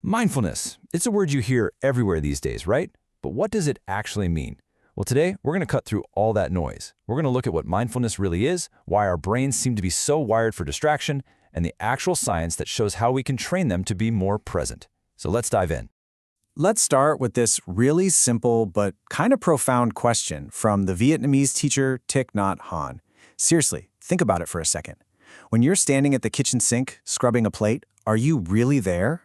Mindfulness. It's a word you hear everywhere these days, right? But what does it actually mean? Well, today we're going to cut through all that noise. We're going to look at what mindfulness really is, why our brains seem to be so wired for distraction, and the actual science that shows how we can train them to be more present. So let's dive in. Let's start with this really simple but kind of profound question from the Vietnamese teacher Thich Nhat Hanh. Seriously, think about it for a second. When you're standing at the kitchen sink scrubbing a plate, are you really there?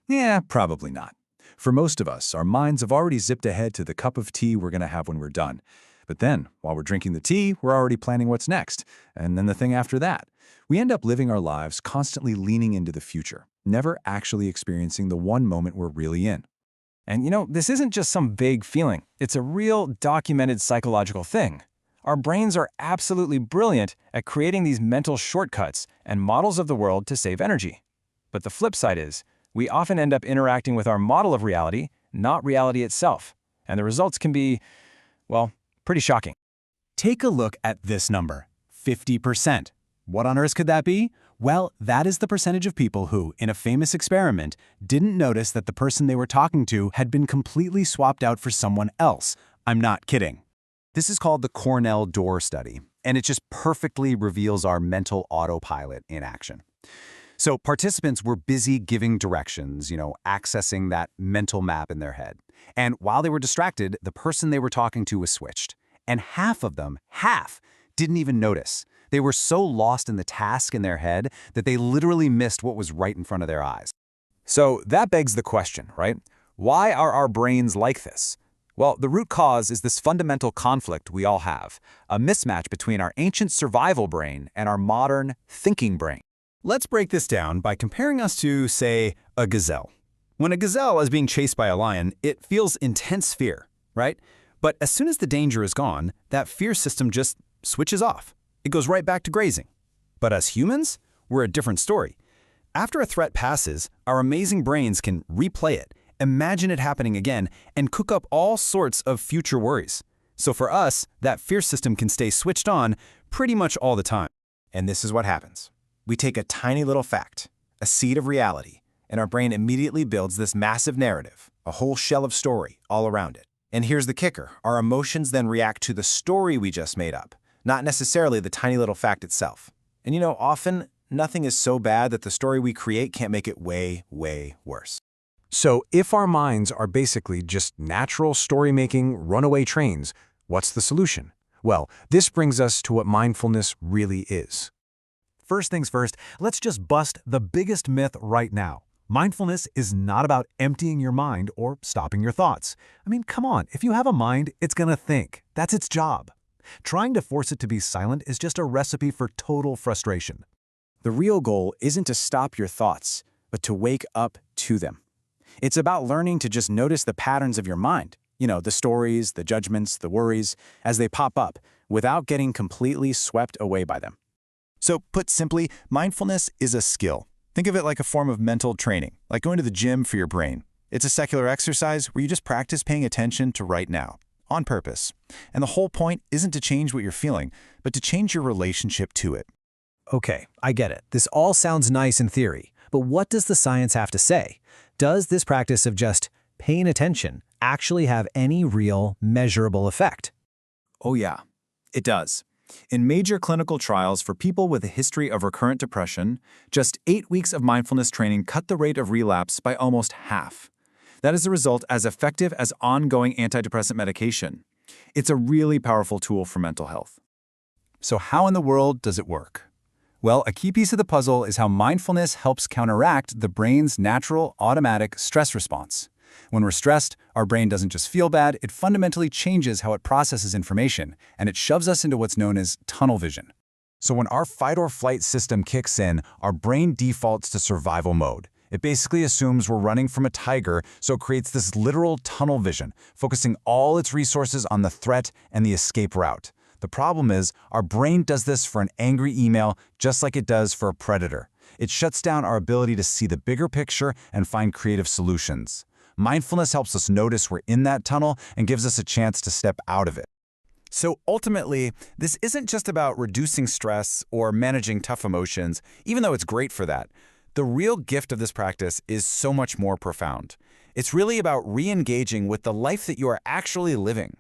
Yeah, probably not. For most of us, our minds have already zipped ahead to the cup of tea we're going to have when we're done. But then, while we're drinking the tea, we're already planning what's next, and then the thing after that. We end up living our lives constantly leaning into the future, never actually experiencing the one moment we're really in. And this isn't just some vague feeling. It's a real documented psychological thing. Our brains are absolutely brilliant at creating these mental shortcuts and models of the world to save energy. But the flip side is, we often end up interacting with our model of reality, not reality itself. And the results can be, well, pretty shocking. Take a look at this number, 50%. What on earth could that be? Well, that is the percentage of people who, in a famous experiment, didn't notice that the person they were talking to had been completely swapped out for someone else. I'm not kidding. This is called the Cornell Door Study, and it just perfectly reveals our mental autopilot in action. So participants were busy giving directions, accessing that mental map in their head. And while they were distracted, the person they were talking to was switched. And half of them, didn't even notice. They were so lost in the task in their head that they literally missed what was right in front of their eyes. So that begs the question, right? Why are our brains like this? Well, the root cause is this fundamental conflict we all have, a mismatch between our ancient survival brain and our modern thinking brain. Let's break this down by comparing us to, say, a gazelle. When a gazelle is being chased by a lion, it feels intense fear, right? But as soon as the danger is gone, that fear system just switches off. It goes right back to grazing. But us humans, we're a different story. After a threat passes, our amazing brains can replay it, imagine it happening again, and cook up all sorts of future worries. So for us, that fear system can stay switched on pretty much all the time. And this is what happens. We take a tiny little fact, a seed of reality, and our brain immediately builds this massive narrative, a whole shell of story all around it. And here's the kicker. Our emotions then react to the story we just made up, not necessarily the tiny little fact itself. And often, nothing is so bad that the story we create can't make it way, way worse. So if our minds are basically just natural story-making runaway trains, what's the solution? Well, this brings us to what mindfulness really is. First things first, let's just bust the biggest myth right now. Mindfulness is not about emptying your mind or stopping your thoughts. I mean, come on, if you have a mind, it's gonna think. That's its job. Trying to force it to be silent is just a recipe for total frustration. The real goal isn't to stop your thoughts, but to wake up to them. It's about learning to just notice the patterns of your mind, the stories, the judgments, the worries, as they pop up, without getting completely swept away by them. So put simply, mindfulness is a skill. Think of it like a form of mental training, like going to the gym for your brain. It's a secular exercise where you just practice paying attention to right now, on purpose. And the whole point isn't to change what you're feeling, but to change your relationship to it. Okay, I get it. This all sounds nice in theory, but what does the science have to say? Does this practice of just paying attention actually have any real, measurable effect? Oh yeah, it does. In major clinical trials for people with a history of recurrent depression, just 8 weeks of mindfulness training cut the rate of relapse by almost half. That is a result as effective as ongoing antidepressant medication. It's a really powerful tool for mental health. So how in the world does it work? Well, a key piece of the puzzle is how mindfulness helps counteract the brain's natural, automatic stress response. When we're stressed, our brain doesn't just feel bad, it fundamentally changes how it processes information, and it shoves us into what's known as tunnel vision. So when our fight or flight system kicks in, our brain defaults to survival mode. It basically assumes we're running from a tiger, so it creates this literal tunnel vision, focusing all its resources on the threat and the escape route. The problem is, our brain does this for an angry email just like it does for a predator. It shuts down our ability to see the bigger picture and find creative solutions. Mindfulness helps us notice we're in that tunnel and gives us a chance to step out of it. So ultimately, this isn't just about reducing stress or managing tough emotions, even though it's great for that. The real gift of this practice is so much more profound. It's really about re-engaging with the life that you are actually living.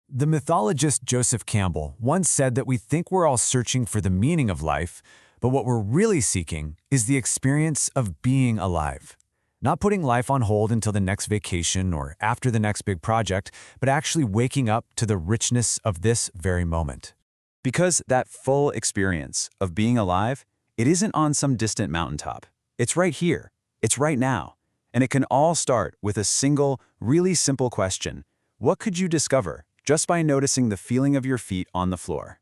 The mythologist Joseph Campbell once said that we think we're all searching for the meaning of life, but what we're really seeking is the experience of being alive. Not putting life on hold until the next vacation or after the next big project, but actually waking up to the richness of this very moment. Because that full experience of being alive, it isn't on some distant mountaintop. It's right here. It's right now. And it can all start with a single, really simple question. What could you discover just by noticing the feeling of your feet on the floor?